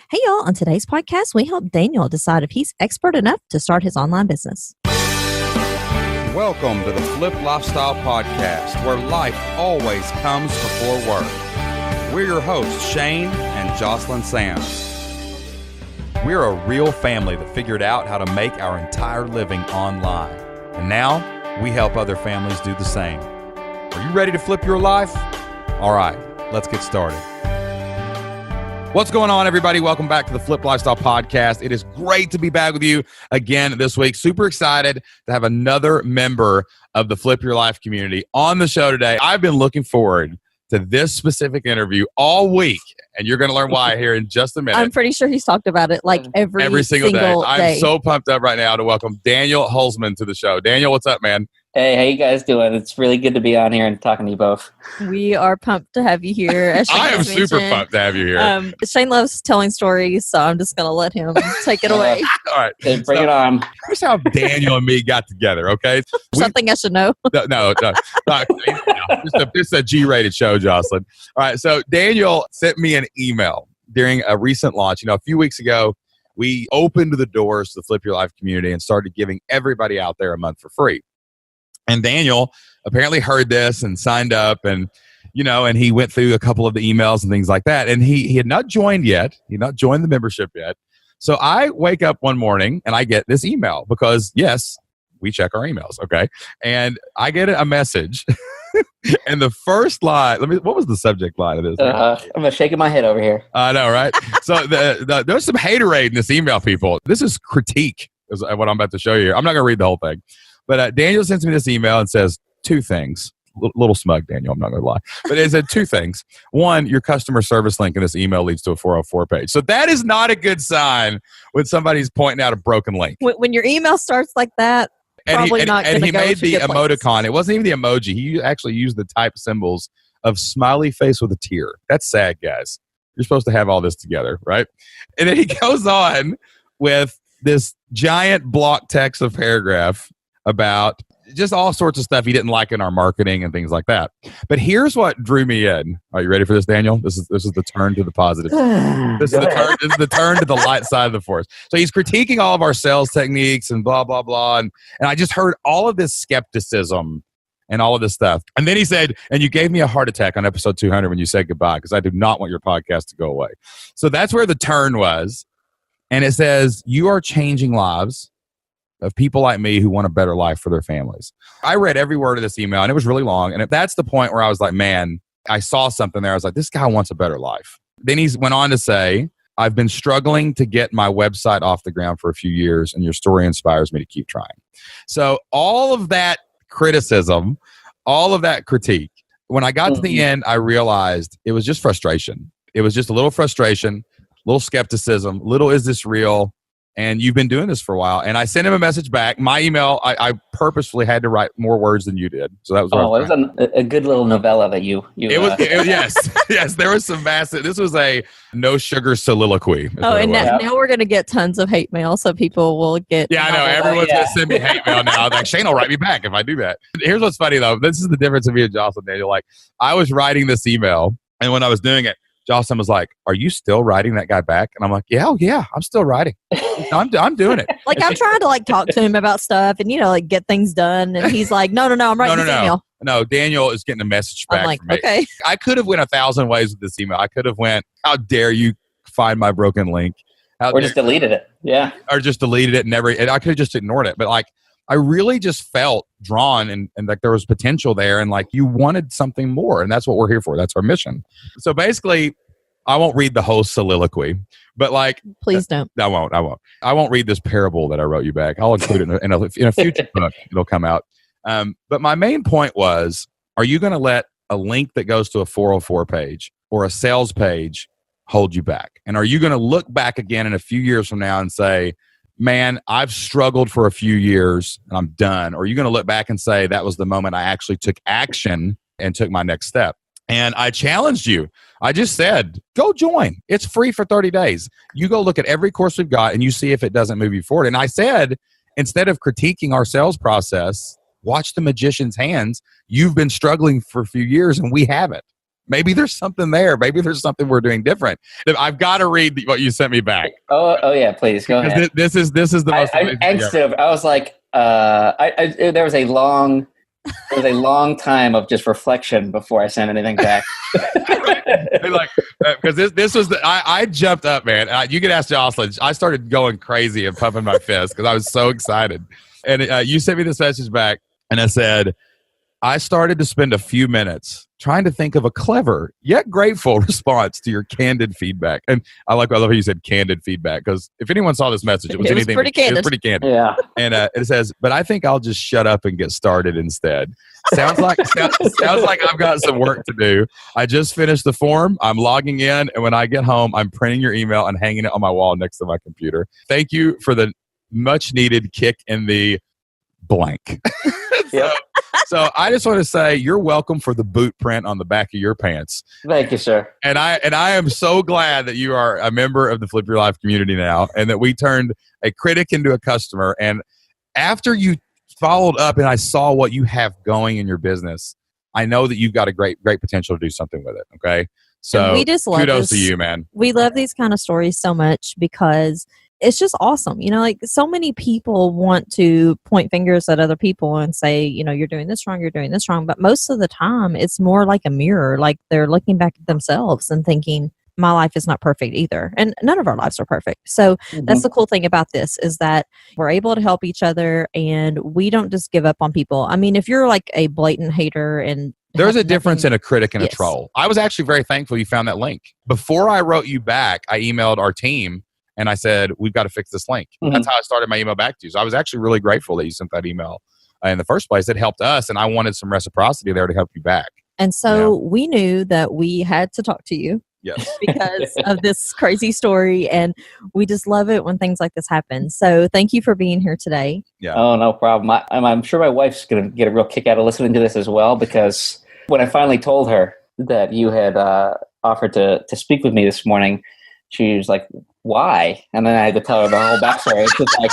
Hey y'all, on today's podcast, we help Daniel decide if he's expert enough to start his online business. Welcome to the Flip Lifestyle Podcast, where life always comes before work. We're your hosts, Shane and Jocelyn Sands. We're a real family that figured out how to make our entire living online. And now we help other families do the same. Are you ready to flip your life? All right, let's get started. What's going on, everybody? Welcome back to the Flip Lifestyle Podcast. It is great to be back with you again this week. Super excited to have another member of the Flip Your Life community on the show today. I've been looking forward to this specific interview all week, and you're going to learn why here in just a minute. I'm pretty sure he's talked about it like every single day. I'm so pumped up right now to welcome Daniel Hulsman to the show. Daniel, what's up, man? Hey, how you guys doing? It's really good to be on here and talking to you both. We are pumped to have you here. I am super pumped to have you here. Shane loves telling stories, so I'm just going to let him take it away. All right. Okay, bring it on. Here's how Daniel and me got together, okay? Something I should know. No. It's a G-rated show, Jocelyn. All right, so Daniel sent me an email during a recent launch. A few weeks ago, we opened the doors to the Flip Your Life community and started giving everybody out there a month for free. And Daniel apparently heard this and signed up and he went through a couple of the emails and things like that. And he had not joined yet. He had not joined the membership yet. So I wake up one morning and I get this email because, yes, we check our emails, okay? And I get a message. And the first line, what was the subject line of this? I'm shaking my head over here. I know, right? So there's some haterade in this email, people. This is Critic, is what I'm about to show you here. I'm not going to read the whole thing. But Daniel sends me this email and says two things. Little smug, Daniel, I'm not going to lie. But it said two things. One, your customer service link in this email leads to a 404 page. So that is not a good sign when somebody's pointing out a broken link. When your email starts like that, probably not going to go to And he made the emoticon. Place. It wasn't even the emoji. He actually used the type symbols of smiley face with a tear. That's sad, guys. You're supposed to have all this together, right? And then he goes on with this giant block text of paragraph about just all sorts of stuff he didn't like in our marketing and things like that. But here's what drew me in. Are you ready for this, Daniel? This is the turn to the positive. This is the turn to the light side of the force. So he's critiquing all of our sales techniques and blah, blah, blah. And I just heard all of this skepticism and all of this stuff. And then he said, and you gave me a heart attack on episode 200 when you said goodbye because I do not want your podcast to go away. So that's where the turn was. And it says, you are changing lives of people like me who want a better life for their families. I read every word of this email, and it was really long. And that's the point where I was like, man, I saw something there. I was like, this guy wants a better life. Then he went on to say, I've been struggling to get my website off the ground for a few years, and your story inspires me to keep trying. So all of that criticism, all of that critique, when I got to the end, I realized it was just frustration. It was just a little frustration, little skepticism, little is this real? And you've been doing this for a while. And I sent him a message back. My email, I purposefully had to write more words than you did. So that was. It was a good little novella that you. It was yes. There was some massive. This was a no sugar soliloquy. And now we're going to get tons of hate mail, so people will get. Yeah, I know. Everyone's going to send me hate mail now. Like Shane will write me back if I do that. Here's what's funny though. This is the difference of me and Jocelyn, Daniel. Like I was writing this email, and when I was doing it, Jocelyn was like, are you still writing that guy back? And I'm like, yeah, I'm still writing. I'm doing it. Like, I'm trying to, talk to him about stuff and, get things done. And he's like, no, I'm writing this email. No, Daniel is getting a message back. I'm like, from me. okay. I could have went 1,000 ways with this email. I could have went, how dare you find my broken link? Or just deleted it. Yeah. Or just deleted it and I could have just ignored it. But, I really just felt drawn and there was potential there and you wanted something more. And that's what we're here for. That's our mission. So basically, I won't read the whole soliloquy, but please don't. I won't. I won't read this parable that I wrote you back. I'll include it in a future book. It'll come out. But my main point was, are you going to let a link that goes to a 404 page or a sales page hold you back? And are you going to look back again in a few years from now and say, man, I've struggled for a few years and I'm done? Or are you going to look back and say, that was the moment I actually took action and took my next step? And I challenged you. I just said, go join. It's free for 30 days. You go look at every course we've got and you see if it doesn't move you forward. And I said, instead of critiquing our sales process, watch the magician's hands. You've been struggling for a few years and we haven't. maybe there's something there. Maybe there's something we're doing different. I've got to read what you sent me back. Oh yeah, please go ahead. This is the most. I was like, there was a long time of just reflection before I sent anything back. Because this was I jumped up, man. You could ask Jocelyn. I started going crazy and pumping my fist because I was so excited. And you sent me this message back, and I said, I started to spend a few minutes trying to think of a clever yet grateful response to your candid feedback. And I love how you said candid feedback, because if anyone saw this message, it was pretty candid. Yeah. And it says, but I think I'll just shut up and get started instead. Sounds like I've got some work to do. I just finished the form. I'm logging in, and when I get home, I'm printing your email and hanging it on my wall next to my computer. Thank you for the much needed kick in the blank. So I just want to say you're welcome for the boot print on the back of your pants. Thank you, sir. And I am so glad that you are a member of the Flip Your Life community now, and that we turned a critic into a customer. And after you followed up and I saw what you have going in your business, I know that you've got a great potential to do something with it. Okay. So we just love kudos to you, man. We love these kind of stories so much because it's just awesome. Like so many people want to point fingers at other people and say, you're doing this wrong, you're doing this wrong. But most of the time it's more like a mirror, like they're looking back at themselves and thinking, my life is not perfect either. And none of our lives are perfect. So that's the cool thing about this, is that we're able to help each other and we don't just give up on people. I mean, if you're like a blatant hater and there's a difference in a critic and a troll. I was actually very thankful you found that link. Before I wrote you back, I emailed our team and I said, we've got to fix this link. That's how I started my email back to you. So I was actually really grateful that you sent that email in the first place. It helped us, and I wanted some reciprocity there to help you back. And so we knew that we had to talk to you. Yes. Because of this crazy story, and we just love it when things like this happen. So thank you for being here today. Yeah. Oh, no problem. I'm sure my wife's going to get a real kick out of listening to this as well, because when I finally told her that you had offered to speak with me this morning, she was like, why? And then I had to tell her the whole backstory. It's just like,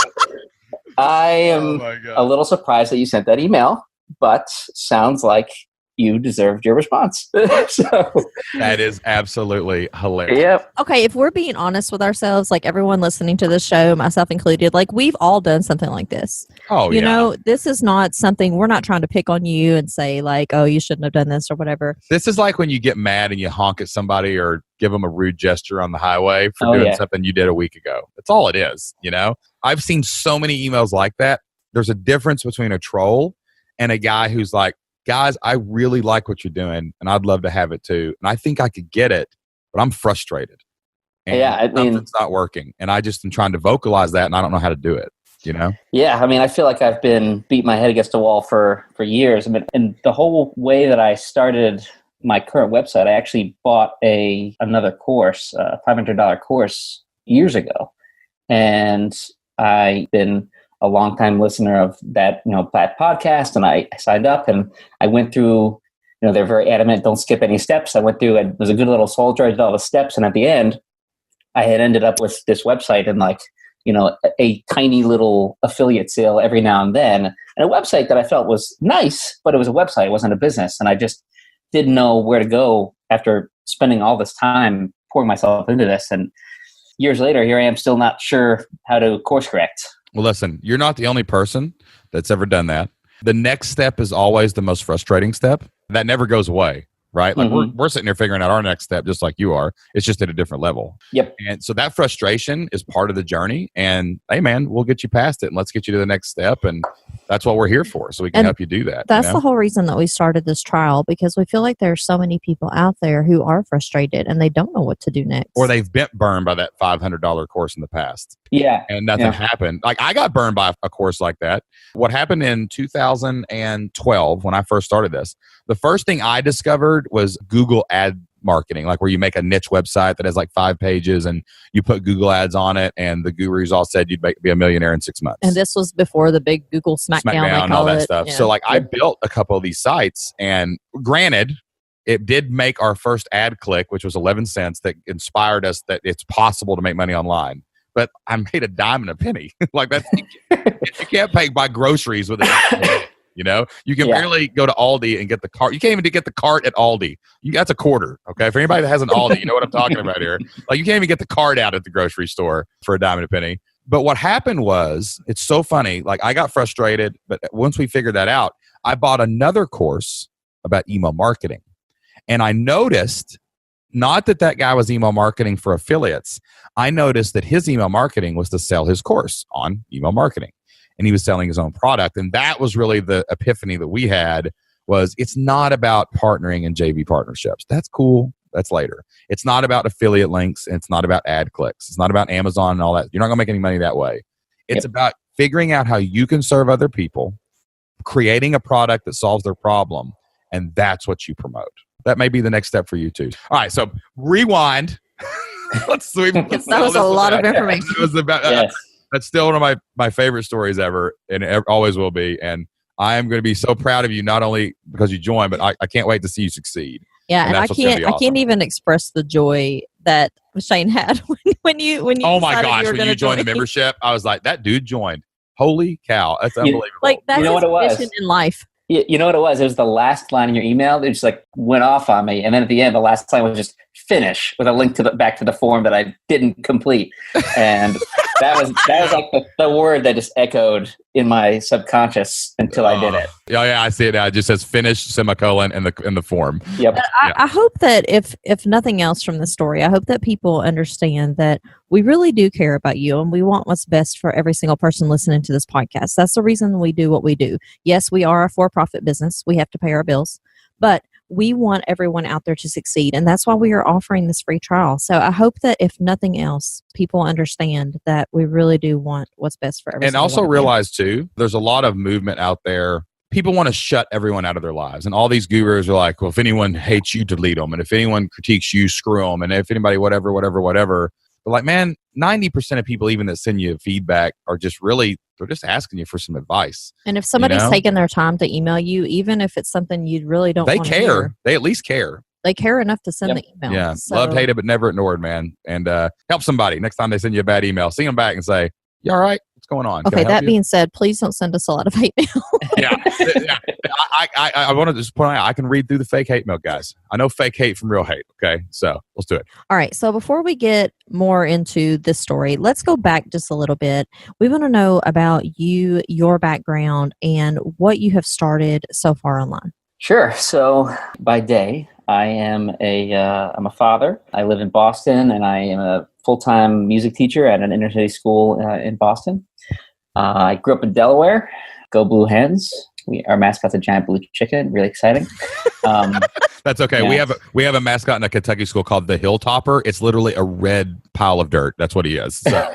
I am a little surprised that you sent that email, but sounds like you deserved your response. So that is absolutely hilarious. Yep. Okay, if we're being honest with ourselves, like everyone listening to this show, myself included, like we've all done something like this. Oh, you know, this is not something, we're not trying to pick on you and say like, oh, you shouldn't have done this or whatever. This is like when you get mad and you honk at somebody or give them a rude gesture on the highway for doing something you did a week ago. That's all it is, I've seen so many emails like that. There's a difference between a troll and a guy who's like, guys, I really like what you're doing, and I'd love to have it too. And I think I could get it, but I'm frustrated. And something's not working. And I just am trying to vocalize that, and I don't know how to do it, Yeah, I mean, I feel like I've been beating my head against the wall for years. I mean, and the whole way that I started my current website, I actually bought another course, a $500 course years ago. And I've been a longtime listener of that podcast, and I signed up and I went through, they're very adamant, don't skip any steps. I went through, it was a good little soldier, I did all the steps, and at the end, I had ended up with this website and a tiny little affiliate sale every now and then, and a website that I felt was nice, but it was a website, it wasn't a business, and I just didn't know where to go after spending all this time pouring myself into this, and years later, here I am still not sure how to course correct. Well, listen, you're not the only person that's ever done that. The next step is always the most frustrating step. That never goes away, right? Like we're sitting here figuring out our next step just like you are. It's just at a different level. Yep. And so that frustration is part of the journey. And hey, man, we'll get you past it and let's get you to the next step. And that's what we're here for. So we can help you do that. That's the whole reason that we started this trial, because we feel like there are so many people out there who are frustrated and they don't know what to do next. Or they've been burned by that $500 course in the past. Yeah. And nothing happened. Like I got burned by a course like that. What happened in 2012 when I first started this, the first thing I discovered was Google ad marketing, like where you make a niche website that has like 5 pages and you put Google ads on it, and the gurus all said you'd be a millionaire in 6 months. And this was before the big Google Smackdown and all that stuff. Yeah. So like I built a couple of these sites, and granted, it did make our first ad click, which was 11 cents, that inspired us that it's possible to make money online. But I made a dime and a penny. Like that's you can't buy groceries with it. You know, you can Yeah. barely go to Aldi and get the cart. You can't even get the cart at Aldi. That's a quarter. Okay. For anybody that has an Aldi, you know what I'm talking about here. Like you can't even get the cart out at the grocery store for a dime and a penny. But what happened was, it's so funny. Like I got frustrated, but once we figured that out, I bought another course about email marketing. And I noticed not that guy was email marketing for affiliates. I noticed that his email marketing was to sell his course on email marketing. And he was selling his own product. And that was really the epiphany that we had, was it's not about partnering and JV partnerships. That's cool. That's later. It's not about affiliate links. And it's not about ad clicks. It's not about Amazon and all that. You're not going to make any money that way. It's about figuring out how you can serve other people, creating a product that solves their problem. And that's what you promote. That may be the next step for you too. All right. So rewind. That was a lot of information. It was about, that's still one of my favorite stories ever, and it always will be. And I am going to be so proud of you, not only because you joined, but I can't wait to see you succeed. Yeah, and I can't even express the joy that Shane had when you. Oh my gosh! When you joined the membership, I was like, that dude joined. Holy cow! That's unbelievable. Like that's you know what it was mission in life. You know what it was? It was the last line in your email. It just like went off on me, and then at the end, the last line was just finish with a link to back to the form that I didn't complete, and that was like the word that just echoed in my subconscious until I did it. Yeah, I see it now. It just says finish semicolon in the form. Yep. I hope that if nothing else from the story, I hope that people understand that we really do care about you, and we want what's best for every single person listening to this podcast. That's the reason we do what we do. Yes, we are a for-profit business. We have to pay our bills, but we want everyone out there to succeed, and that's why we are offering this free trial. So I hope that if nothing else, people understand that we really do want what's best for everyone. And also realize too, there's a lot of movement out there. People want to shut everyone out of their lives, and all these gurus are like, well, if anyone hates you, delete them, and if anyone critiques you, screw them, and if anybody whatever. But like, man, 90% of people even that send you feedback are just really, they're just asking you for some advice. And if somebody's taking their time to email you, even if it's something you really don't want to hear. They care. They at least care. They care enough to send the email. Yeah. So. Loved, hated, but never ignored, man. And help somebody. Next time they send you a bad email, see them back and say, you all right? What's going on? Okay, that being said, please don't send us a lot of hate mail. Yeah. I want to just point out, I can read through the fake hate mail, guys. I know fake hate from real hate. Okay, so let's do it. All right, so before we get more into this story, let's go back just a little bit. We want to know about you, your background, and what you have started so far online. Sure. So by day, I am I'm a father. I live in Boston, and I am a full-time music teacher at an inner city school in Boston. I grew up in Delaware. Go Blue Hens. Our mascot's a giant blue chicken. Really exciting. That's okay. Yeah. We have a mascot in a Kentucky school called the Hilltopper. It's literally a red pile of dirt. That's what he is. So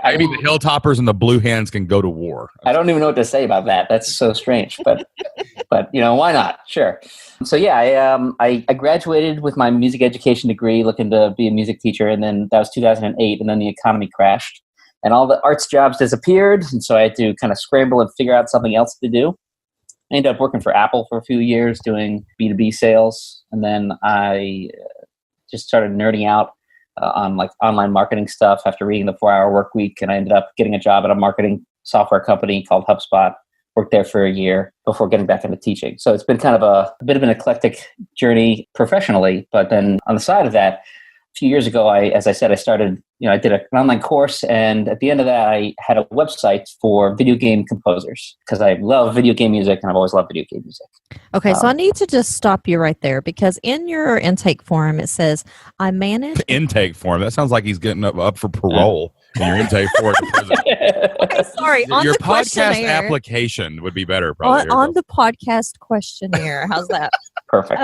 maybe the Hilltoppers and the Blue Hens can go to war. I don't even know what to say about that. That's so strange. But why not? Sure. So yeah, I graduated with my music education degree, looking to be a music teacher, and then that was 2008, and then the economy crashed, and all the arts jobs disappeared, and so I had to kind of scramble and figure out something else to do. I ended up working for Apple for a few years doing B2B sales. And then I just started nerding out on like online marketing stuff after reading the 4-Hour Workweek. And I ended up getting a job at a marketing software company called HubSpot. Worked there for a year before getting back into teaching. So it's been kind of a bit of an eclectic journey professionally. But then on the side of that, a few years ago, as I said, I started, I did an online course, and at the end of that, I had a website for video game composers because I love video game music, and I've always loved video game music. Okay, so I need to just stop you right there, because in your intake form, it says, I manage... Intake form? That sounds like he's getting up for parole in your intake form. Okay, sorry. On your the podcast application would be better, probably. On the podcast questionnaire. How's that? Perfect.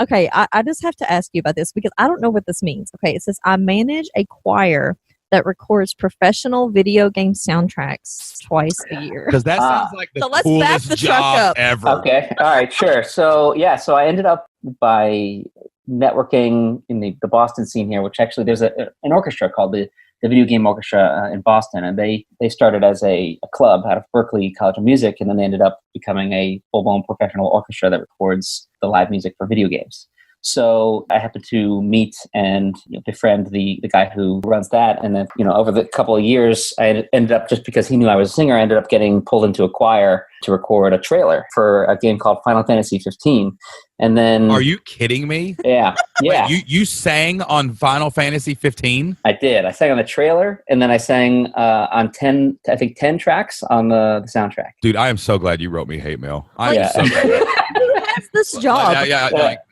Okay, I just have to ask you about this because I don't know what this means. Okay, it says, I manage a choir that records professional video game soundtracks twice a year. Because that sounds like the coolest job ever. Okay, all right, sure. So I ended up by networking in the Boston scene here, which actually there's an orchestra called the Video Game Orchestra in Boston, and they started as a club out of Berklee College of Music, and then they ended up becoming a full-blown professional orchestra that records the live music for video games. So I happened to meet and befriend the guy who runs that. And then, over the couple of years, I ended up, just because he knew I was a singer, I ended up getting pulled into a choir to record a trailer for a game called Final Fantasy 15. And then... Are you kidding me? Yeah. Yeah. Wait, you sang on Final Fantasy 15? I did. I sang on the trailer, and then I sang on 10 tracks on the soundtrack. Dude, I am so glad you wrote me hate mail. I Yeah. am so glad. Who has this job?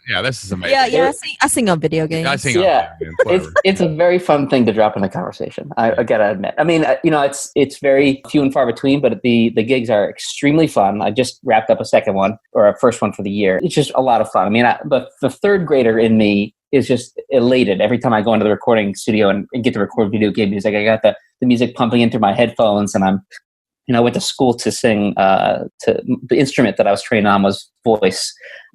Yeah, this is amazing. Yeah, I sing on video games. I sing Yeah. on video games. It's a very fun thing to drop in the conversation. I gotta admit. I mean, it's very few and far between, but the gigs are extremely fun. I just wrapped up a second one, or a first one for the year. It's just a lot of fun. I mean, the third grader in me is just elated every time I go into the recording studio and get to record video game music. I got the music pumping into my headphones, and I went to school to sing. To the instrument that I was trained on was voice.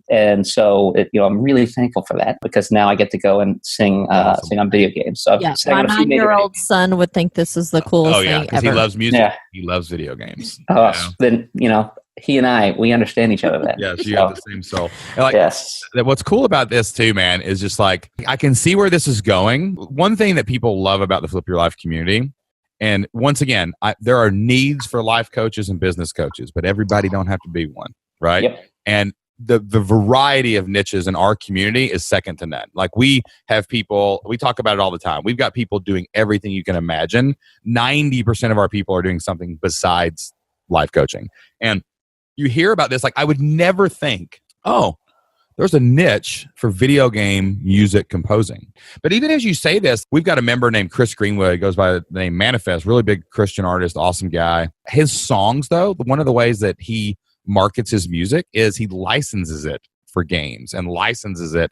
And so, I'm really thankful for that, because now I get to go and sing on video games. So my 9-year-old son would think this is the coolest thing ever. He loves music. Yeah. He loves video games. Then, he and I, we understand each other then. Yes, you have the same soul. And yes. What's cool about this too, man, is just like, I can see where this is going. One thing that people love about the Flip Your Life community, and once again, there are needs for life coaches and business coaches, but everybody don't have to be one, right? Yep. And the variety of niches in our community is second to none. Like, we have people, we talk about it all the time. We've got people doing everything you can imagine. 90% of our people are doing something besides life coaching. And you hear about this, like, I would never think, oh, there's a niche for video game music composing. But even as you say this, we've got a member named Chris Greenwood. He goes by the name Manifest, really big Christian artist, awesome guy. His songs, though, one of the ways that he markets his music is he licenses it for games and licenses it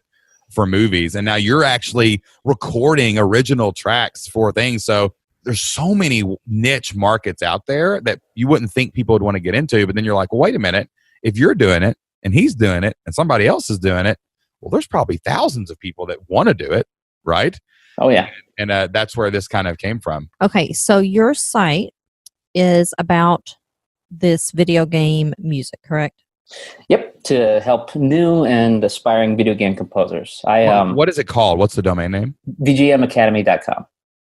for movies. And now you're actually recording original tracks for things. So there's so many niche markets out there that you wouldn't think people would want to get into. But then you're like, well, wait a minute. If you're doing it and he's doing it and somebody else is doing it, well, there's probably thousands of people that want to do it, right? Oh, yeah. And that's where this kind of came from. Okay, so your site is about this video game music, correct? Yep, to help new and aspiring video game composers. What is it called? What's the domain name? VGMacademy.com.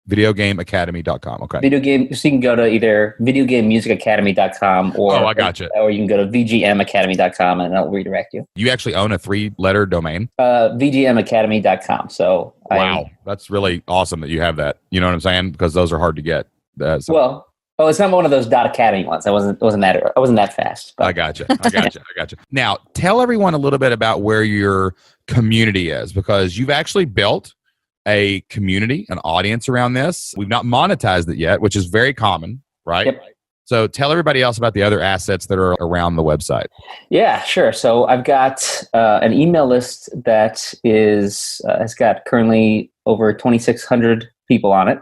Videogameacademy.com. Okay. So you can go to either videogamemusicacademy.com or I gotcha. Or you can go to VGMacademy.com and it'll redirect you. You actually own a 3-letter domain? VGMacademy.com. So wow, that's really awesome that you have that. You know what I'm saying? Because those are hard to get. Well, it's not one of those .academy ones. I wasn't that fast. But. I gotcha. Now, tell everyone a little bit about where your community is, because you've actually built a community, an audience around this. We've not monetized it yet, which is very common, right? Yep. So tell everybody else about the other assets that are around the website. Yeah, sure. So I've got an email list that has got currently over 2,600 people on it,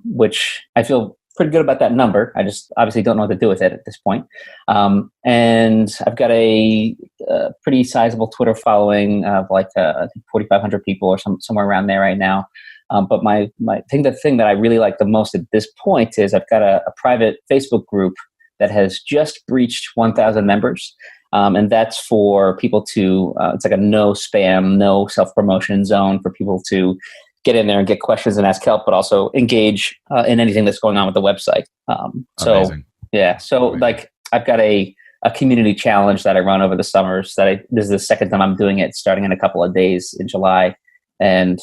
which I feel pretty good about that number. I just obviously don't know what to do with it at this point. And I've got a pretty sizable Twitter following of like 4,500 people or somewhere around there right now. But the thing that I really like the most at this point is I've got a private Facebook group that has just breached 1,000 members. And that's for people to, it's like a no spam, no self-promotion zone for people to get in there and get questions and ask help, but also engage in anything that's going on with the website. Amazing. Yeah. So amazing. Like I've got a community challenge that I run over the summers this is the second time I'm doing it, starting in a couple of days in July. And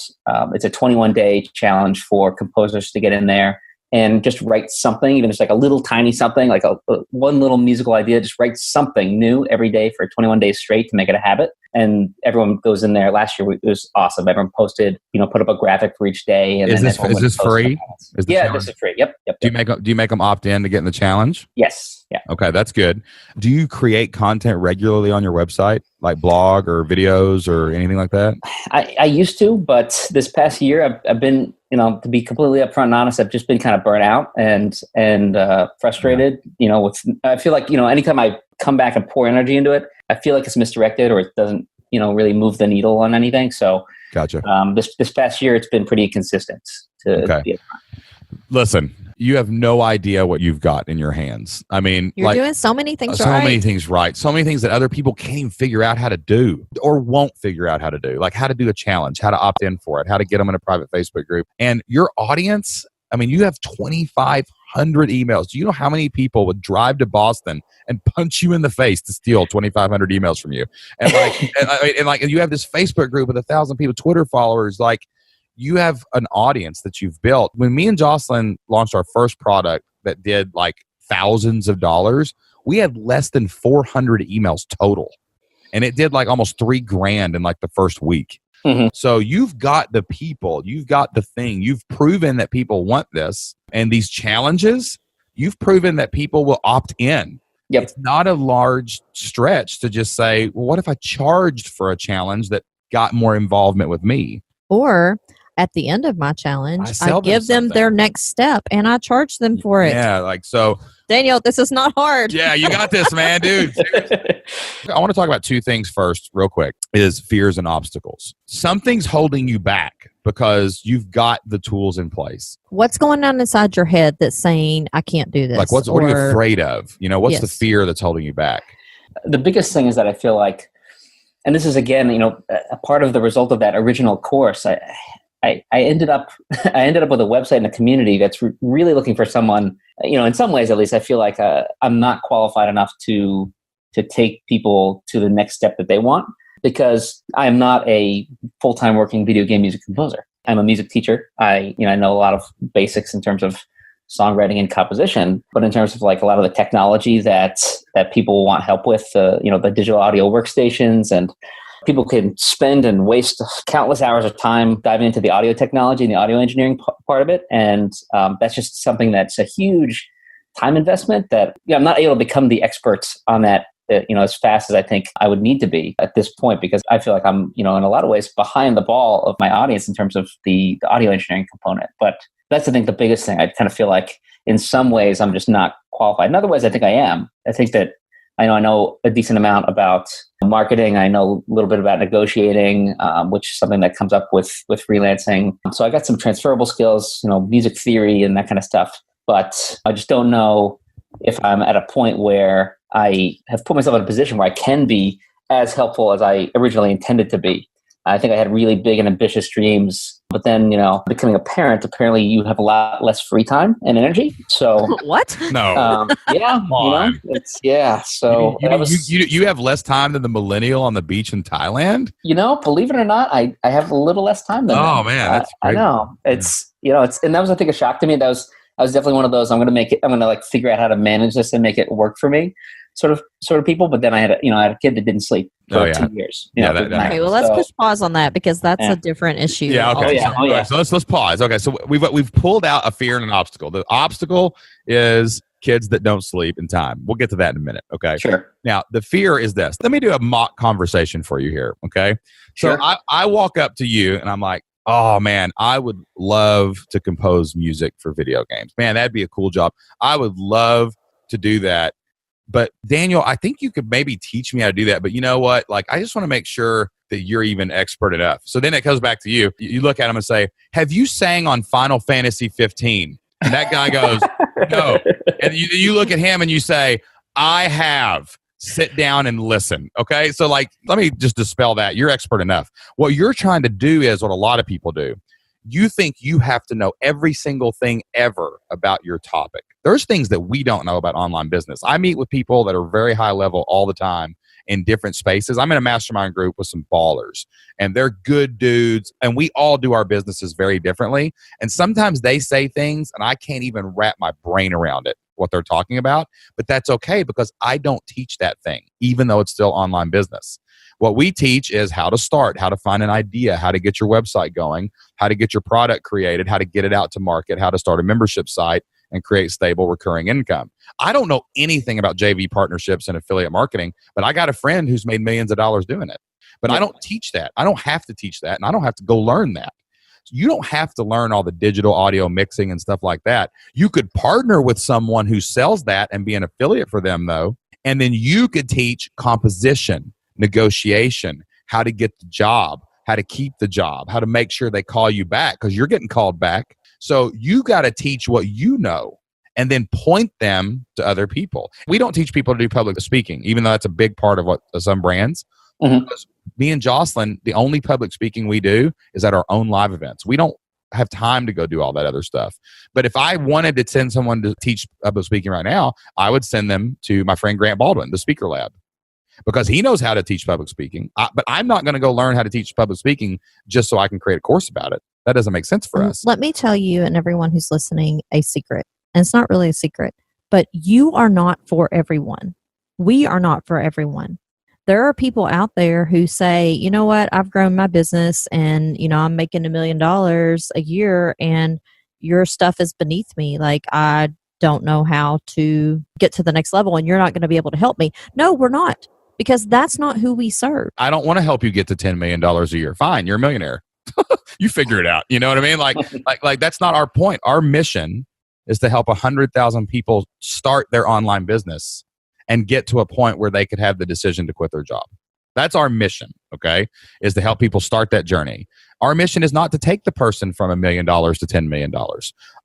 it's a 21-day challenge for composers to get in there and just write something, even just like a little tiny something, like one little musical idea, just write something new every day for 21 days straight to make it a habit. And everyone goes in there. Last year, it was awesome. Everyone posted, put up a graphic for each day. And is this free? Yeah, this is free. Yep. Do you make them opt in to get in the challenge? Yes. Yeah. Okay, that's good. Do you create content regularly on your website, like blog or videos or anything like that? I used to, but this past year, I've been, to be completely upfront and honest, I've just been kind of burnt out and frustrated. Yeah. I feel like anytime I come back and pour energy into it, I feel like it's misdirected or it doesn't, really move the needle on anything. So, gotcha. This past year, it's been pretty consistent. Listen, you have no idea what you've got in your hands. I mean, You're doing so many things so right. many things right. So many things that other people can't even figure out how to do or won't figure out how to do, like how to do a challenge, how to opt in for it, how to get them in a private Facebook group. And your audience, I mean, you have 2,500 emails. Do you know how many people would drive to Boston and punch you in the face to steal 2,500 emails from you? And like, and you have this Facebook group with 1,000 people, Twitter followers. Like, you have an audience that you've built. When me and Jocelyn launched our first product that did like thousands of dollars, we had less than 400 emails total. And it did like almost $3,000 in like the first week. Mm-hmm. So you've got the people, you've got the thing, you've proven that people want this. And these challenges, you've proven that people will opt in. Yep. It's not a large stretch to just say, well, what if I charged for a challenge that got more involvement with me? Or at the end of my challenge, I give them their next step and I charge them for it. Yeah, like so. Daniel, this is not hard. Yeah, you got this, man, dude. I want to talk about two things first, real quick, is fears and obstacles. Something's holding you back because you've got the tools in place. What's going on inside your head that's saying, I can't do this? Like, what are you afraid of? You know, what's the fear that's holding you back? The biggest thing is that I feel like, and this is, again, you know, a part of the result of that original course, I ended up with a website and a community that's really looking for someone, you know, in some ways at least, I feel like I'm not qualified enough to take people to the next step that they want, because I am not a full-time working video game music composer. I'm a music teacher. I know a lot of basics in terms of songwriting and composition, but in terms of like a lot of the technology that people want help with, the digital audio workstations, and people can spend and waste countless hours of time diving into the audio technology and the audio engineering part of it. And that's just something that's a huge time investment that I'm not able to become the experts on that, as fast as I think I would need to be at this point, because I feel like I'm, in a lot of ways behind the ball of my audience in terms of the audio engineering component. But that's, I think, the biggest thing. I kind of feel like in some ways I'm just not qualified. In other ways, I think I am. I think that I know a decent amount about marketing. I know a little bit about negotiating, which is something that comes up with freelancing. So I got some transferable skills, music theory and that kind of stuff. But I just don't know if I'm at a point where I have put myself in a position where I can be as helpful as I originally intended to be. I think I had really big and ambitious dreams, but then, becoming a parent, apparently you have a lot less free time and energy. So what? No. Yeah. So you have less time than the millennial on the beach in Thailand. Believe it or not, I have a little less time than them. Man, that's great. I know it's and that was, I think, a shock to me. I was definitely one of those. I'm going to figure out how to manage this and make it work for me. Sort of people, but then I had a kid that didn't sleep for 2 years. Okay, well, let's push pause on that, because that's a different issue. Yeah. Okay. Yeah. So let's pause. Okay. So we've pulled out a fear and an obstacle. The obstacle is kids that don't sleep in time. We'll get to that in a minute. Okay. Sure. Now the fear is this. Let me do a mock conversation for you here. Okay. So sure. I walk up to you and I'm like, oh man, I would love to compose music for video games. Man, that'd be a cool job. I would love to do that. But Daniel, I think you could maybe teach me how to do that. But you know what? Like, I just want to make sure that you're even expert enough. So then it goes back to you. You look at him and say, have you sang on Final Fantasy 15? And that guy goes, no. And you look at him and you say, I have. Sit down and listen. Okay. So like, let me just dispel that. You're expert enough. What you're trying to do is what a lot of people do. You think you have to know every single thing ever about your topic. There's things that we don't know about online business. I meet with people that are very high level all the time in different spaces. I'm in a mastermind group with some ballers, and they're good dudes, and we all do our businesses very differently. And sometimes they say things and I can't even wrap my brain around it, what they're talking about. But that's okay, because I don't teach that thing, even though it's still online business. What we teach is how to start, how to find an idea, how to get your website going, how to get your product created, how to get it out to market, how to start a membership site and create stable recurring income. I don't know anything about JV partnerships and affiliate marketing, but I got a friend who's made millions of dollars doing it. But I don't teach that. I don't have to teach that, and I don't have to go learn that. You don't have to learn all the digital audio mixing and stuff like that. You could partner with someone who sells that and be an affiliate for them, though, and then you could teach composition, negotiation, how to get the job, how to keep the job, how to make sure they call you back, because you're getting called back. So you got to teach what you know and then point them to other people. We don't teach people to do public speaking, even though that's a big part of what some brands. Because me and Jocelyn, the only public speaking we do is at our own live events. We don't have time to go do all that other stuff. But if I wanted to send someone to teach public speaking right now, I would send them to my friend Grant Baldwin, the Speaker Lab, because he knows how to teach public speaking. But I'm not going to go learn how to teach public speaking just so I can create a course about it. That doesn't make sense for us. Let me tell you and everyone who's listening a secret. And it's not really a secret, but you are not for everyone. We are not for everyone. There are people out there who say, you know what, I've grown my business and, you know, I'm making $1 million a year and your stuff is beneath me. Like, I don't know how to get to the next level and you're not going to be able to help me. No, we're not, because that's not who we serve. I don't want to help you get to $10 million a year. Fine, you're a millionaire. You figure it out. You know what I mean? Like that's not our point. Our mission is to help 100,000 people start their online business and get to a point where they could have the decision to quit their job. That's our mission, okay, is to help people start that journey. Our mission is not to take the person from $1 million to $10 million.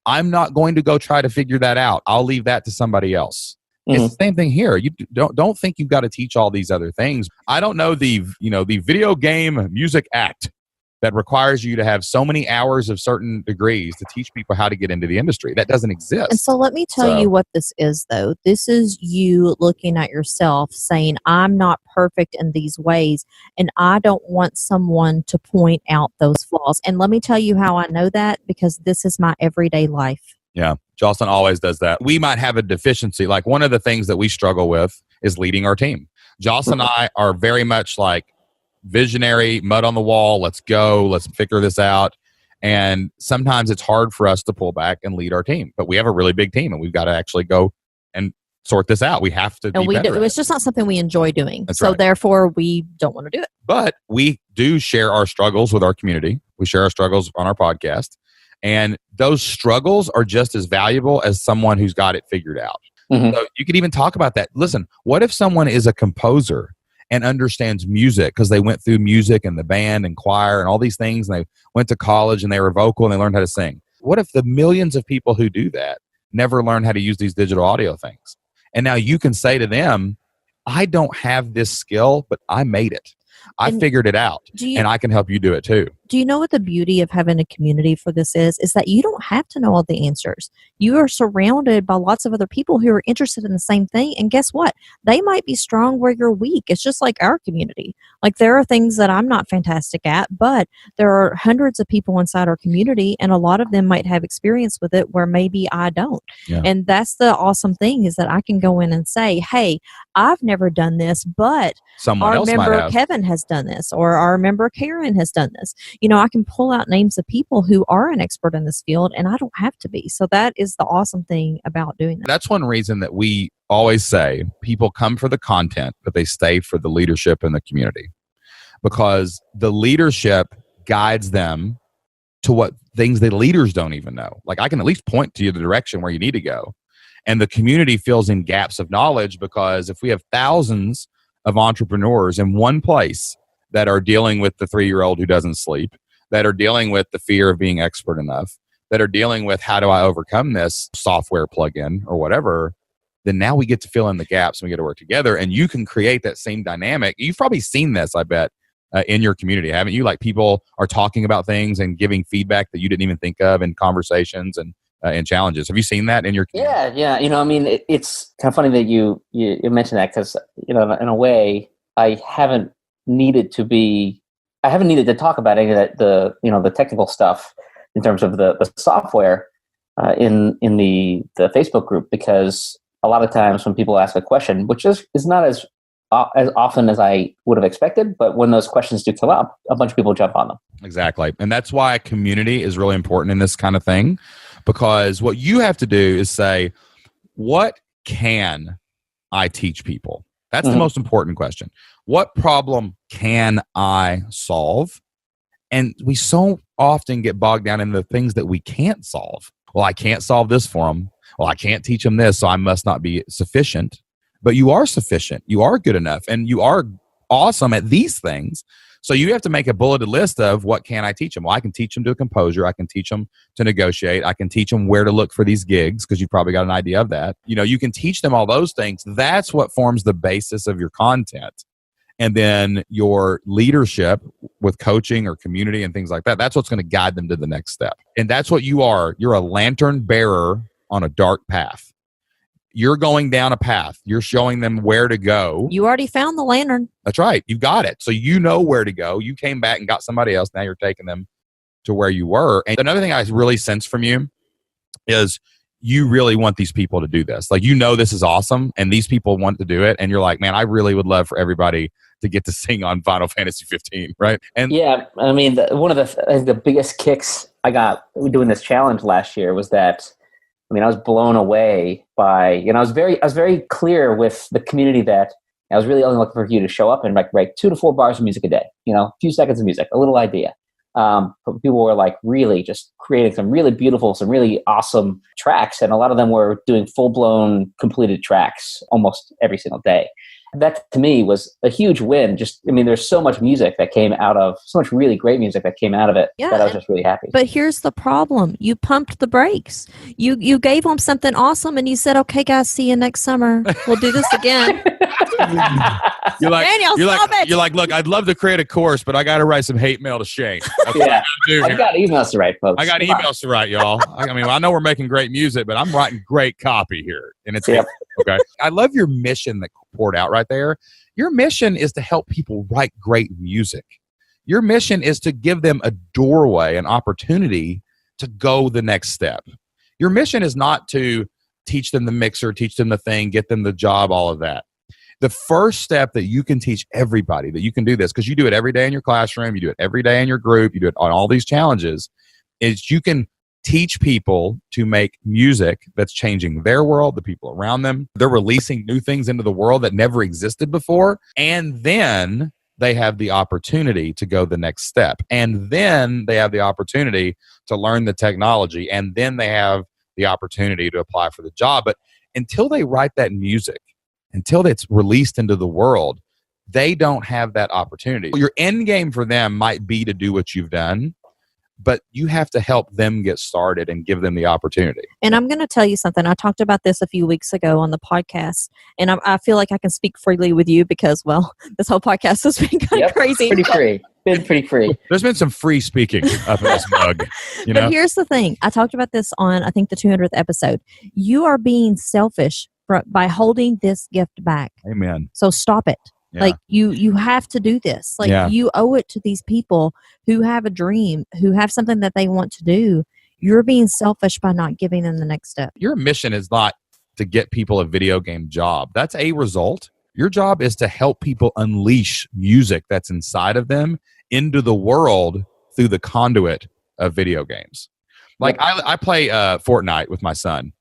I'm not going to go try to figure that out. I'll leave that to somebody else. It's the same thing here. You don't think you've got to teach all these other things. I don't know the video game music act that requires you to have so many hours of certain degrees to teach people how to get into the industry. That doesn't exist. And so let me tell you what this is, though. This is you looking at yourself saying, I'm not perfect in these ways, and I don't want someone to point out those flaws. And let me tell you how I know that, because this is my everyday life. Yeah, Jocelyn always does that. We might have a deficiency. Like, one of the things that we struggle with is leading our team. Jocelyn and I are very much like visionary, mud on the wall, let's go, let's figure this out. And sometimes it's hard for us to pull back and lead our team. But we have a really big team and we've got to actually go and sort this out. We have to be better. It's just not something we enjoy doing. That's so right. Therefore, we don't want to do it. But we do share our struggles with our community. We share our struggles on our podcast. And those struggles are just as valuable as someone who's got it figured out. So you could even talk about that. Listen, what if someone is a composer and understands music because they went through music and the band and choir and all these things, and they went to college and they were vocal and they learned how to sing? What if the millions of people who do that never learn how to use these digital audio things? And now you can say to them, I don't have this skill, but I made it. I figured it out, and I can help you do it too. Do you know what the beauty of having a community for this is that you don't have to know all the answers. You are surrounded by lots of other people who are interested in the same thing. And guess what? They might be strong where you're weak. It's just like our community. Like, there are things that I'm not fantastic at, but there are hundreds of people inside our community, and a lot of them might have experience with it where maybe I don't. Yeah. And that's the awesome thing, is that I can go in and say, hey, I've never done this, but someone our else might member have. Kevin has done this, or our member Karen has done this. You know, I can pull out names of people who are an expert in this field, and I don't have to be. So that is the awesome thing about doing that. That's one reason that we always say people come for the content, but they stay for the leadership in the community, because the leadership guides them to what things the leaders don't even know. Like, I can at least point to you the direction where you need to go. And the community fills in gaps of knowledge, because if we have thousands of entrepreneurs in one place that are dealing with the 3-year-old who doesn't sleep, that are dealing with the fear of being expert enough, that are dealing with how do I overcome this software plugin or whatever, then now we get to fill in the gaps and we get to work together, and you can create that same dynamic. You've probably seen this, I bet, in your community, haven't you? Like, people are talking about things and giving feedback that you didn't even think of in conversations and challenges. Have you seen that in your community? Yeah. You know, I mean, it's kind of funny that you mentioned that, because, you know, in a way, I haven't needed to talk about any of that, the technical stuff in terms of the software in the Facebook group, because a lot of times when people ask a question, which is not as often as I would have expected, but when those questions do come up, a bunch of people jump on them. Exactly. And that's why community is really important in this kind of thing, because what you have to do is say, what can I teach people? That's the most important question. What problem can I solve? And we so often get bogged down in the things that we can't solve. Well, I can't solve this for them. Well, I can't teach them this, so I must not be sufficient. But you are sufficient. You are good enough. And you are awesome at these things. So you have to make a bulleted list of what can I teach them. Well, I can teach them to a composer. I can teach them to negotiate. I can teach them where to look for these gigs because you've probably got an idea of that. You can teach them all those things. That's what forms the basis of your content. And then your leadership with coaching or community and things like that, that's what's going to guide them to the next step. And that's what you are. You're a lantern bearer on a dark path. You're going down a path. You're showing them where to go. You already found the lantern. That's right. You got it. So you know where to go. You came back and got somebody else. Now you're taking them to where you were. And another thing I really sense from you is you really want these people to do this. Like, this is awesome and these people want to do it. And you're like, man, I really would love for everybody to get to sing on Final Fantasy 15, right? And yeah, I mean, one of the biggest kicks I got doing this challenge last year was that, I was blown away by, I was very clear with the community that I was really only looking for you to show up and write 2 to 4 bars of music a day, a few seconds of music, a little idea. But people were like really just creating some really beautiful, some really awesome tracks. And a lot of them were doing full-blown completed tracks almost every single day. That to me was a huge win. There's so much music that came out of, so much really great music that came out of it that I was just really happy. But here's the problem. You pumped the brakes. You gave them something awesome and you said, okay, guys, see you next summer. We'll do this again. You're like, Daniel, you're like, look, I'd love to create a course, but I got to write some hate mail to Shane. Yeah, I've got emails to write, folks. I got emails to write, y'all. I know we're making great music, but I'm writing great copy here. And it's okay. I love your mission that poured out right there. Your mission is to help people write great music. Your mission is to give them a doorway, an opportunity to go the next step. Your mission is not to teach them the mixer, teach them the thing, get them the job, all of that. The first step that you can teach everybody that you can do this, because you do it every day in your classroom, you do it every day in your group, you do it on all these challenges, is you can teach people to make music that's changing their world, the people around them. They're releasing new things into the world that never existed before. And then they have the opportunity to go the next step. And then they have the opportunity to learn the technology. And then they have the opportunity to apply for the job. But until they write that music, until it's released into the world, they don't have that opportunity. Your end game for them might be to do what you've done, but you have to help them get started and give them the opportunity. And I'm going to tell you something. I talked about this a few weeks ago on the podcast, and I feel like I can speak freely with you because, well, this whole podcast has been kind of crazy. Pretty free. Been pretty free. There's been some free speaking up in this mug. But here's the thing. I talked about this on, I think, the 200th episode. You are being selfish by holding this gift back. Amen. So stop it. Yeah. Like you have to do this. Like you owe it to these people who have a dream, who have something that they want to do. You're being selfish by not giving them the next step. Your mission is not to get people a video game job. That's a result. Your job is to help people unleash music that's inside of them into the world through the conduit of video games. Like I play Fortnite with my son.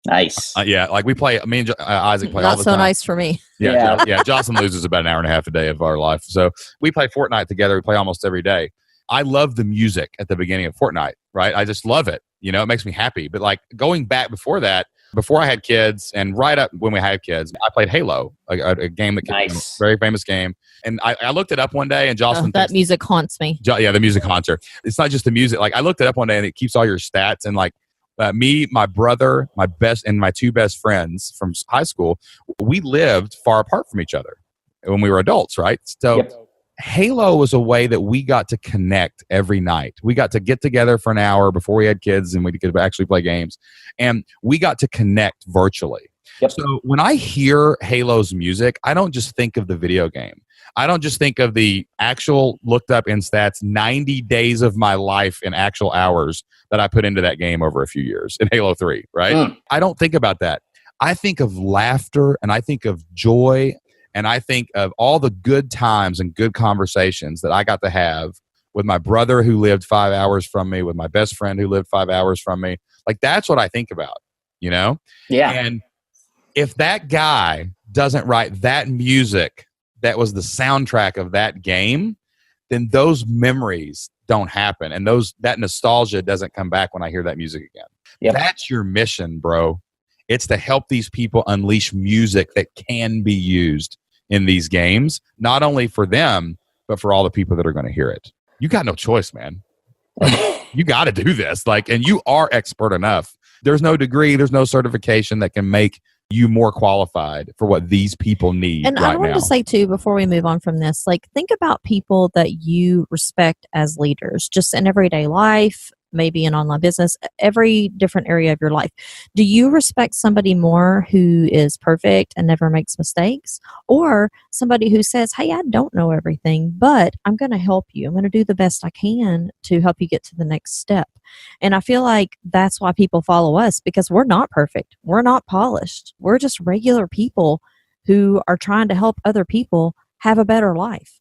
Nice. Like we play, me and Isaac play Not all the so time. nice for me. Yeah. Jocelyn loses about an hour and a half a day of our life. So we play Fortnite together. We play almost every day. I love the music at the beginning of Fortnite, right? I just love it. It makes me happy. But like going back before that, before I had kids and right up when we had kids, I played Halo, a game that came out, a very famous game. And I looked it up one day and Jocelyn that music haunts me. Yeah, the music haunts her. It's not just the music. Like I looked it up one day and it keeps all your stats and like me, my brother, my 2 best friends from high school, we lived far apart from each other when we were adults, right? So Halo was a way that we got to connect every night. We got to get together for an hour before we had kids and we could actually play games. And we got to connect virtually. So when I hear Halo's music, I don't just think of the video game. I don't just think of the actual looked up in stats 90 days of my life in actual hours that I put into that game over a few years in Halo 3, right? I don't think about that. I think of laughter and I think of joy and I think of all the good times and good conversations that I got to have with my brother who lived 5 hours from me, with my best friend who lived 5 hours from me. Like that's what I think about, Yeah. And if that guy doesn't write that music that was the soundtrack of that game, then those memories don't happen. And that nostalgia doesn't come back when I hear that music again. That's your mission, bro. It's to help these people unleash music that can be used in these games, not only for them, but for all the people that are going to hear it. You got no choice, man. Like, you got to do this. Like, and you are expert enough. There's no degree, there's no certification that can make you more qualified for what these people need and right I want now. to say too, before we move on from this, like, think about people that you respect as leaders, just in everyday life, maybe in online business, every different area of your life. Do you respect somebody more who is perfect and never makes mistakes, or somebody who says, hey, I don't know everything, but I'm going to help you. I'm going to do the best I can to help you get to the next step. And I feel like that's why people follow us, because we're not perfect. We're not polished. We're just regular people who are trying to help other people have a better life.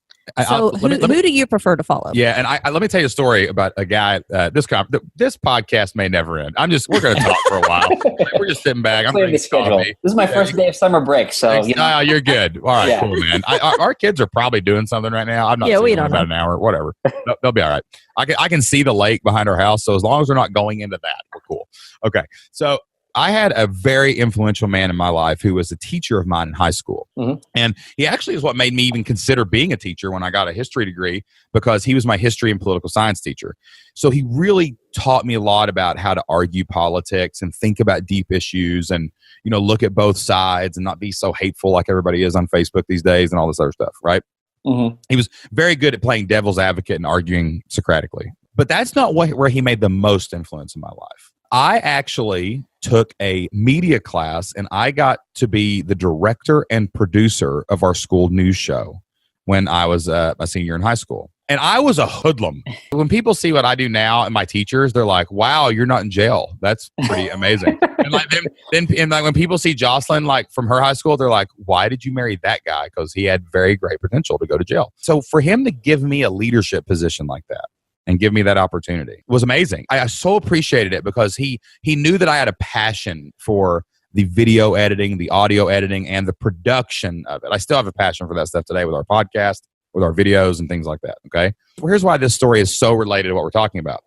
So who do you prefer to follow? Yeah, and I let me tell you a story about a guy. This podcast may never end. We're going to talk for a while. We're just sitting back. I'm clearly scheduled. This is my first day of summer break, so you're good. All right, cool, man. Our kids are probably doing something right now. I'm not. Yeah, we don't about know. An hour, whatever. They'll be all right. I can see the lake behind our house, so as long as they're not going into that, we're cool. Okay, so I had a very influential man in my life who was a teacher of mine in high school. Mm-hmm. And he actually is what made me even consider being a teacher when I got a history degree, because he was my history and political science teacher. So he really taught me a lot about how to argue politics and think about deep issues and, look at both sides and not be so hateful like everybody is on Facebook these days and all this other stuff, right? Mm-hmm. He was very good at playing devil's advocate and arguing Socratically. But that's not where he made the most influence in my life. I actually took a media class, and I got to be the director and producer of our school news show when I was a senior in high school. And I was a hoodlum. When people see what I do now and my teachers, they're like, wow, you're not in jail. That's pretty amazing. And then when people see Jocelyn, like from her high school, they're like, why did you marry that guy? Because he had very great potential to go to jail. So for him to give me a leadership position like that and give me that opportunity was amazing. I so appreciated it because he knew that I had a passion for the video editing, the audio editing, and the production of it. I still have a passion for that stuff today with our podcast, with our videos and things like that, okay? Well, here's why this story is so related to what we're talking about.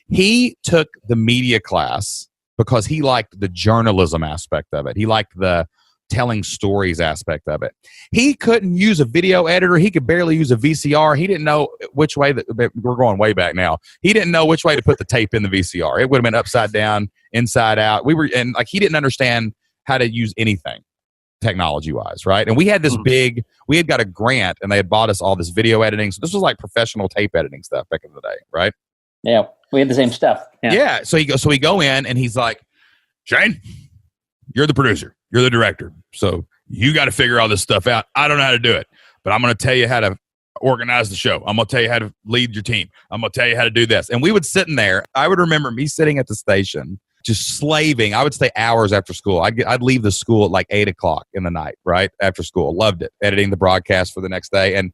He took the media class because he liked the journalism aspect of it. He liked the telling stories aspect of it. He couldn't use a video editor. He could barely use a VCR. He didn't know which way we're going way back now. He didn't know which way to put the tape in the VCR. It would have been upside down, inside out. He didn't understand how to use anything technology wise, right? And we had this we had got a grant and they had bought us all this video editing. So this was like professional tape editing stuff back in the day, right? Yeah, we had the same stuff. Yeah. So we go in and he's like, Shane, you're the producer. You're the director. So you got to figure all this stuff out. I don't know how to do it, but I'm going to tell you how to organize the show. I'm going to tell you how to lead your team. I'm going to tell you how to do this. And we would sit in there. I would remember me sitting at the station, just slaving. I would stay hours after school. I'd leave the school at like 8:00 in the night, right? After school. Loved it. Editing the broadcast for the next day. And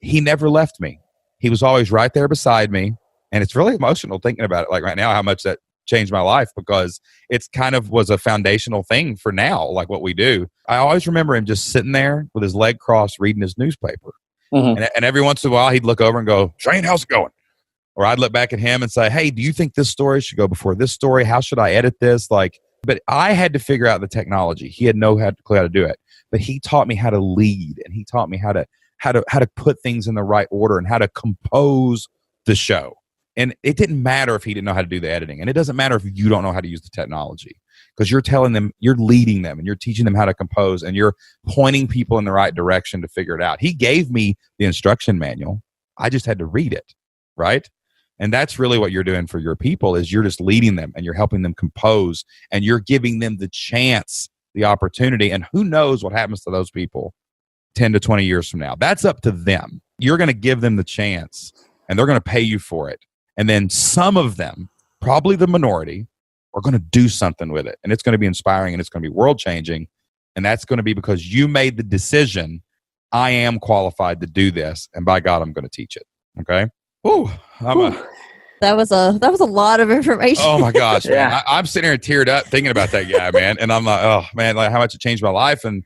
he never left me. He was always right there beside me. And it's really emotional thinking about it like right now, how much that changed my life, because it's kind of was a foundational thing for now, like what we do. I always remember him just sitting there with his leg crossed reading his newspaper. Mm-hmm. And every once in a while he'd look over and go, Shane, how's it going? Or I'd look back at him and say, hey, do you think this story should go before this story? How should I edit this? But I had to figure out the technology. He had no clue how to do it. But he taught me how to lead, and he taught me how to put things in the right order and how to compose the show. And it didn't matter if he didn't know how to do the editing. And it doesn't matter if you don't know how to use the technology, because you're telling them, you're leading them, and you're teaching them how to compose, and you're pointing people in the right direction to figure it out. He gave me the instruction manual. I just had to read it, right? And that's really what you're doing for your people, is you're just leading them and you're helping them compose, and you're giving them the chance, the opportunity. And who knows what happens to those people 10 to 20 years from now. That's up to them. You're going to give them the chance, and they're going to pay you for it. And then some of them, probably the minority, are going to do something with it. And it's going to be inspiring, and it's going to be world-changing. And that's going to be because you made the decision, I am qualified to do this, and by God, I'm going to teach it. Okay? Ooh, that was a lot of information. Oh, my gosh, man. I'm sitting here teared up thinking about that guy, man. And I'm like, oh, man, like how much it changed my life. And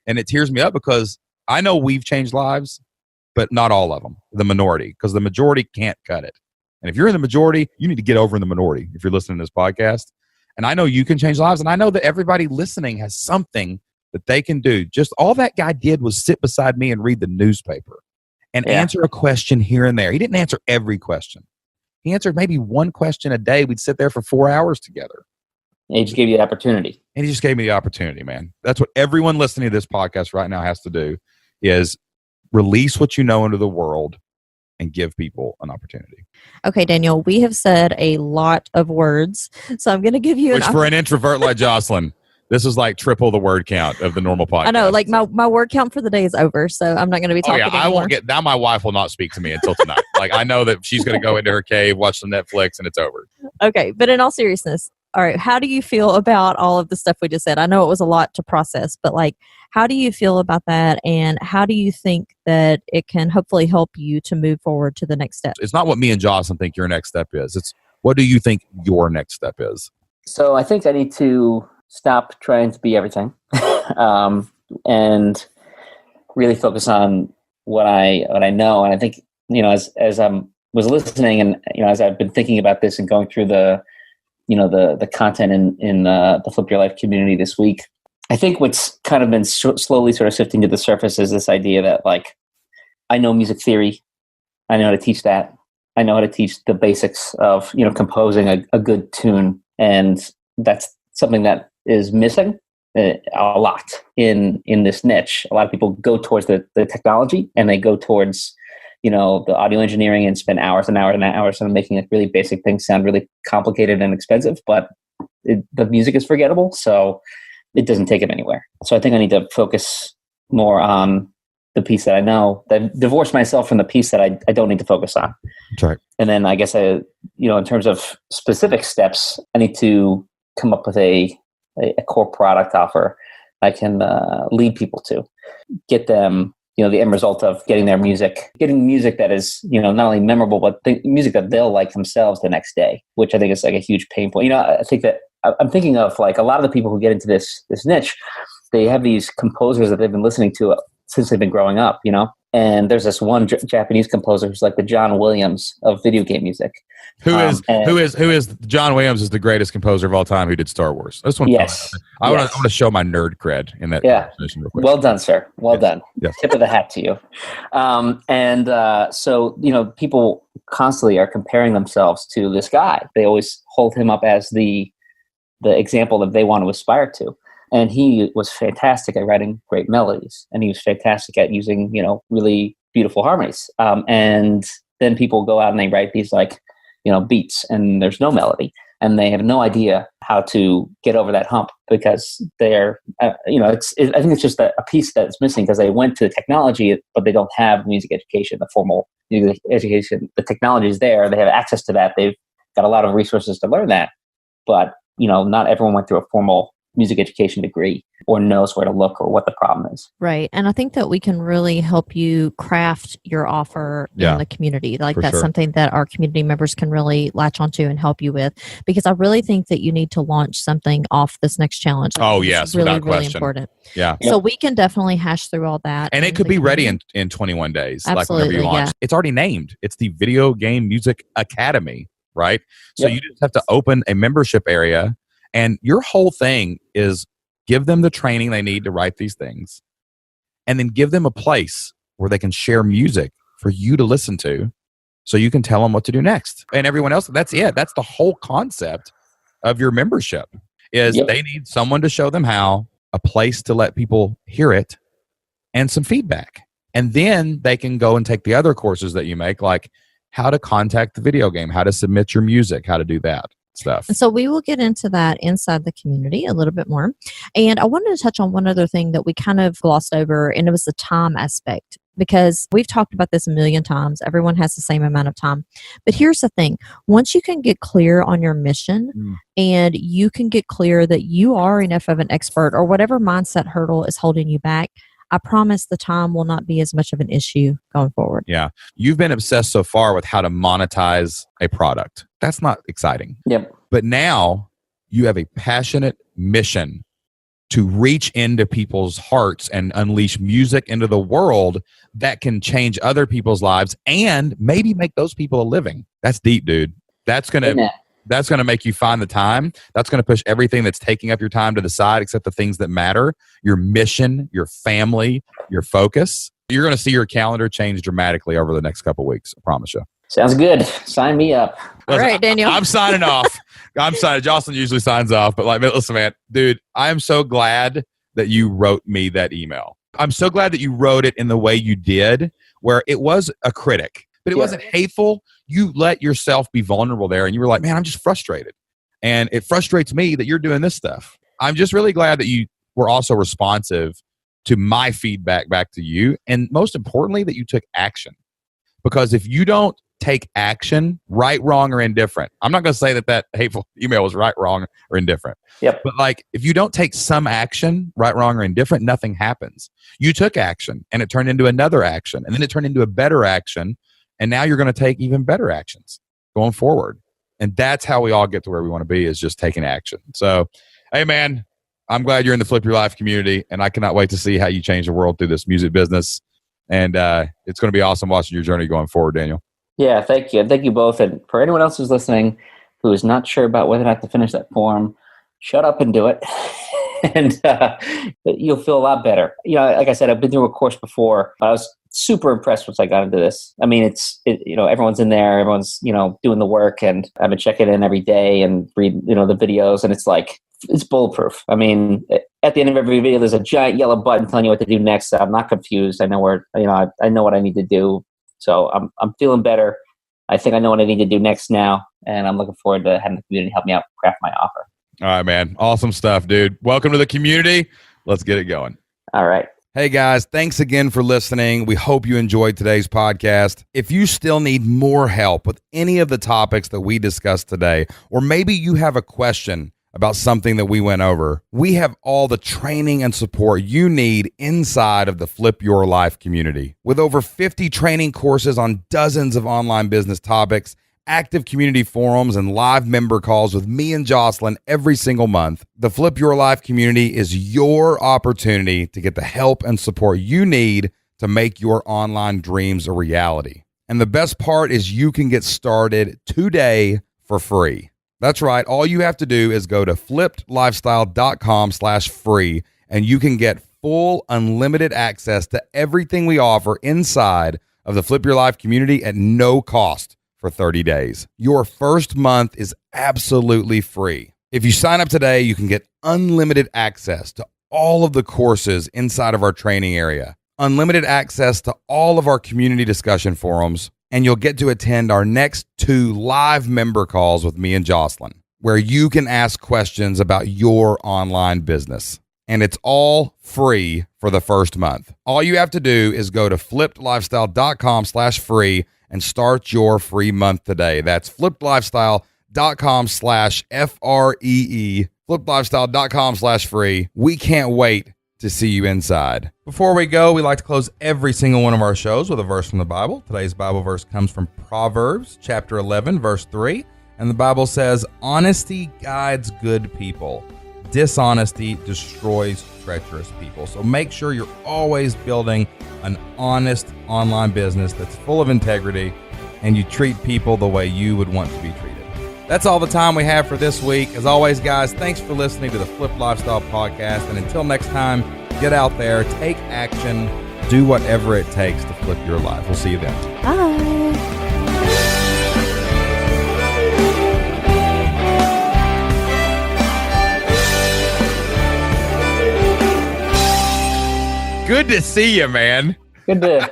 it tears me up because I know we've changed lives, but not all of them, the minority, because the majority can't cut it. And if you're in the majority, you need to get over in the minority if you're listening to this podcast. And I know you can change lives. And I know that everybody listening has something that they can do. Just all that guy did was sit beside me and read the newspaper. and answer a question here and there. He didn't answer every question. He answered maybe one question a day. We'd sit there for 4 hours together. And he just gave you the opportunity. And he just gave me the opportunity, man. That's what everyone listening to this podcast right now has to do, is release what you know into the world and give people an opportunity. Okay, Daniel, we have said a lot of words, so I'm going to give you Which for an introvert like Jocelyn, this is like triple the word count of the normal podcast. I know, like my word count for the day is over, so I'm not going to be talking anymore. I won't get, now my wife will not speak to me until tonight. Like, I know that she's going to go into her cave, watch some Netflix, and it's over. Okay, but in all seriousness, all right, how do you feel about all of the stuff we just said? I know it was a lot to process, but like, how do you feel about that? And how do you think that it can hopefully help you to move forward to the next step? It's not what me and Jocelyn think your next step is. It's what do you think your next step is? So I think I need to stop trying to be everything and really focus on what I know. And I think, as I was listening and, as I've been thinking about this and going through the content in the Flip Your Life community this week, I think what's kind of been slowly sort of sifting to the surface is this idea that, like, I know music theory. I know how to teach that. I know how to teach the basics of, composing a good tune. And that's something that is missing a lot in this niche. A lot of people go towards the technology, and they go towards, the audio engineering and spend hours and hours and hours on making like really basic things sound really complicated and expensive, but the music is forgettable. So it doesn't take it anywhere. So I think I need to focus more on the piece that I know, that divorce myself from the piece that I don't need to focus on. That's right. And then I guess in terms of specific steps, I need to come up with a core product offer I can lead people to, get them, the end result of getting music that is, not only memorable, but music that they'll like themselves the next day, which I think is like a huge pain point. I think that I'm thinking of like a lot of the people who get into this niche, they have these composers that they've been listening to since they've been growing up, and there's this one Japanese composer who's like the John Williams of video game music. Who is John Williams is the greatest composer of all time who did Star Wars. I just want I want to show my nerd cred in that conversation real quick. Well done, sir. Well done. Yes. Tip of the hat to you. So people constantly are comparing themselves to this guy. They always hold him up as the example that they want to aspire to. And he was fantastic at writing great melodies, and he was fantastic at using, really beautiful harmonies. And then people go out and they write these beats, and there's no melody, and they have no idea how to get over that hump because they're, I think it's just a piece that's missing because they went to technology, but they don't have music education, the formal music education. The technology is there. They have access to that. They've got a lot of resources to learn that, but, not everyone went through a formal music education degree or knows where to look or what the problem is. Right. And I think that we can really help you craft your offer in the community. Like that's something that our community members can really latch onto and help you with, because I really think that you need to launch something off this next challenge. Yes, really, without really question. important. Yeah. So we can definitely hash through all that. And it could be ready in 21 days. Absolutely, like whenever you launch. It's already named. It's the Video Game Music Academy, right? So you just have to open a membership area, and your whole thing is give them the training they need to write these things, and then give them a place where they can share music for you to listen to so you can tell them what to do next. And everyone else, that's it. That's the whole concept of your membership is they need someone to show them how, a place to let people hear it, and some feedback. And then they can go and take the other courses that you make, like how to contact the video game, how to submit your music, how to do that stuff. So we will get into that inside the community a little bit more. And I wanted to touch on one other thing that we kind of glossed over, and it was the time aspect, because we've talked about this a million times. Everyone has the same amount of time. But here's the thing. Once you can get clear on your mission and you can get clear that you are enough of an expert, or whatever mindset hurdle is holding you back, I promise the time will not be as much of an issue going forward. Yeah. You've been obsessed so far with how to monetize a product. That's not exciting. Yep. But now you have a passionate mission to reach into people's hearts and unleash music into the world that can change other people's lives and maybe make those people a living. That's deep, dude. That's going to make you find the time. That's going to push everything that's taking up your time to the side except the things that matter, your mission, your family, your focus. You're going to see your calendar change dramatically over the next couple of weeks. I promise you. Sounds good. Sign me up. All right, Daniel. I'm signing off. I'm signing. Jocelyn usually signs off, but listen, man, dude, I am so glad that you wrote me that email. I'm so glad that you wrote it in the way you did, where it was a critic, but it wasn't hateful. You let yourself be vulnerable there, and you were like, man, I'm just frustrated. And it frustrates me that you're doing this stuff. I'm just really glad that you were also responsive to my feedback back to you. And most importantly, that you took action. Because if you don't take action, right, wrong, or indifferent, I'm not going to say that hateful email was right, wrong, or indifferent. Yep. But if you don't take some action, right, wrong, or indifferent, nothing happens. You took action, and it turned into another action, and then it turned into a better action, and now you're going to take even better actions going forward. And that's how we all get to where we want to be, is just taking action. So, hey, man, I'm glad you're in the Flip Your Life community, and I cannot wait to see how you change the world through this music business. And it's going to be awesome watching your journey going forward, Daniel. Yeah, thank you. Thank you both. And for anyone else who's listening who is not sure about whether or not to finish that form, shut up and do it. And you'll feel a lot better. Like I said, I've been through a course before. I was super impressed once I got into this. I mean, everyone's in there, everyone's, doing the work, and I've been checking in every day and read, the videos, and it's bulletproof. I mean, at the end of every video, there's a giant yellow button telling you what to do next. I'm not confused. I know I know what I need to do. So I'm feeling better. I think I know what I need to do next now, and I'm looking forward to having the community help me out craft my offer. All right, man. Awesome stuff, dude. Welcome to the community. Let's get it going. All right. Hey guys, thanks again for listening. We hope you enjoyed today's podcast. If you still need more help with any of the topics that we discussed today, or maybe you have a question about something that we went over, we have all the training and support you need inside of the Flip Your Life community. With over 50 training courses on dozens of online business topics, active community forums, and live member calls with me and Jocelyn every single month, the Flip Your Life community is your opportunity to get the help and support you need to make your online dreams a reality. And the best part is you can get started today for free. That's right. All you have to do is go to flippedlifestyle.com/free, and you can get full unlimited access to everything we offer inside of the Flip Your Life community at no cost for 30 days. Your first month is absolutely free. If you sign up today, you can get unlimited access to all of the courses inside of our training area, unlimited access to all of our community discussion forums, and you'll get to attend our next 2 live member calls with me and Jocelyn, where you can ask questions about your online business. And it's all free for the first month. All you have to do is go to flippedlifestyle.com/free and start your free month today. That's flippedlifestyle.com/FREE, flippedlifestyle.com/free. We can't wait to see you inside. Before we go, we like to close every single one of our shows with a verse from the Bible. Today's Bible verse comes from Proverbs chapter 11, verse 3. And the Bible says, "Honesty guides good people. Dishonesty destroys treacherous people." So make sure you're always building an honest online business that's full of integrity, and you treat people the way you would want to be treated. That's all the time we have for this week. As always, guys, thanks for listening to the Flip Lifestyle Podcast. And until next time, get out there, take action, do whatever it takes to flip your life. We'll see you then. Bye. Good to see you, man. Good to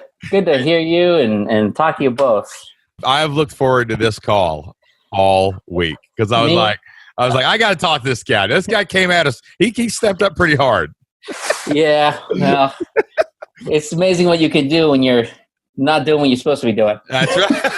hear you and talk to you both. I've looked forward to this call all week because I was like, I got to talk to this guy. This guy came at us. He stepped up pretty hard. Yeah, well, it's amazing what you can do when you're not doing what you're supposed to be doing. That's right.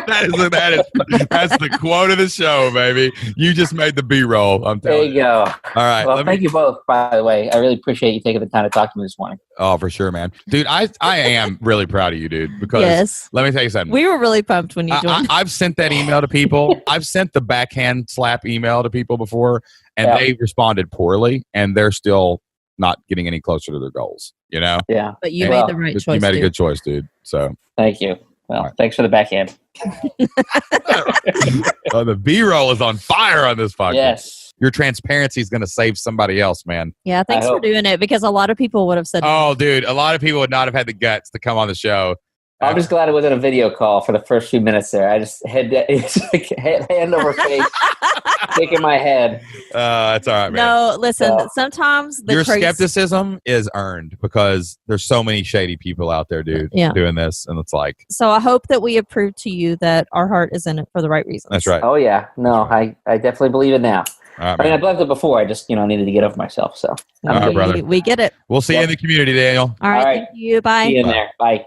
That's the quote of the show, baby. You just made the B-roll. I'm telling you. There you go. All right. Well, thank you both, by the way. I really appreciate you taking the time to talk to me this morning. Oh, for sure, man. Dude, I am really proud of you, dude, because let me tell you something. We were really pumped when you joined. I've sent that email to people. I've sent the backhand slap email to people before, and they responded poorly, and they're still not getting any closer to their goals, you know? Yeah. But you made the right choice. You made a good choice, dude. So thank you. Well, thanks for the backhand. The B-roll is on fire on this podcast. Yes. your transparency is going to save somebody else, man. Yeah, thanks for doing it, because a lot of people would have said, oh, dude, a lot of people would not have had the guts to come on the show. I'm just glad it wasn't a video call for the first few minutes there. I just hand over face, shaking my head. That's all right, man. No, listen, sometimes your skepticism is earned because there's so many shady people out there, dude, doing this. And it's like. So I hope that we have proved to you that our heart is in it for the right reasons. That's right. Oh, yeah. No, right. I definitely believe it now. Right, I mean, I believed it before. I just, needed to get over myself. So, all right, brother. We get it. We'll see you in the community, Daniel. All right. Thank you. Bye. See you in there. Bye.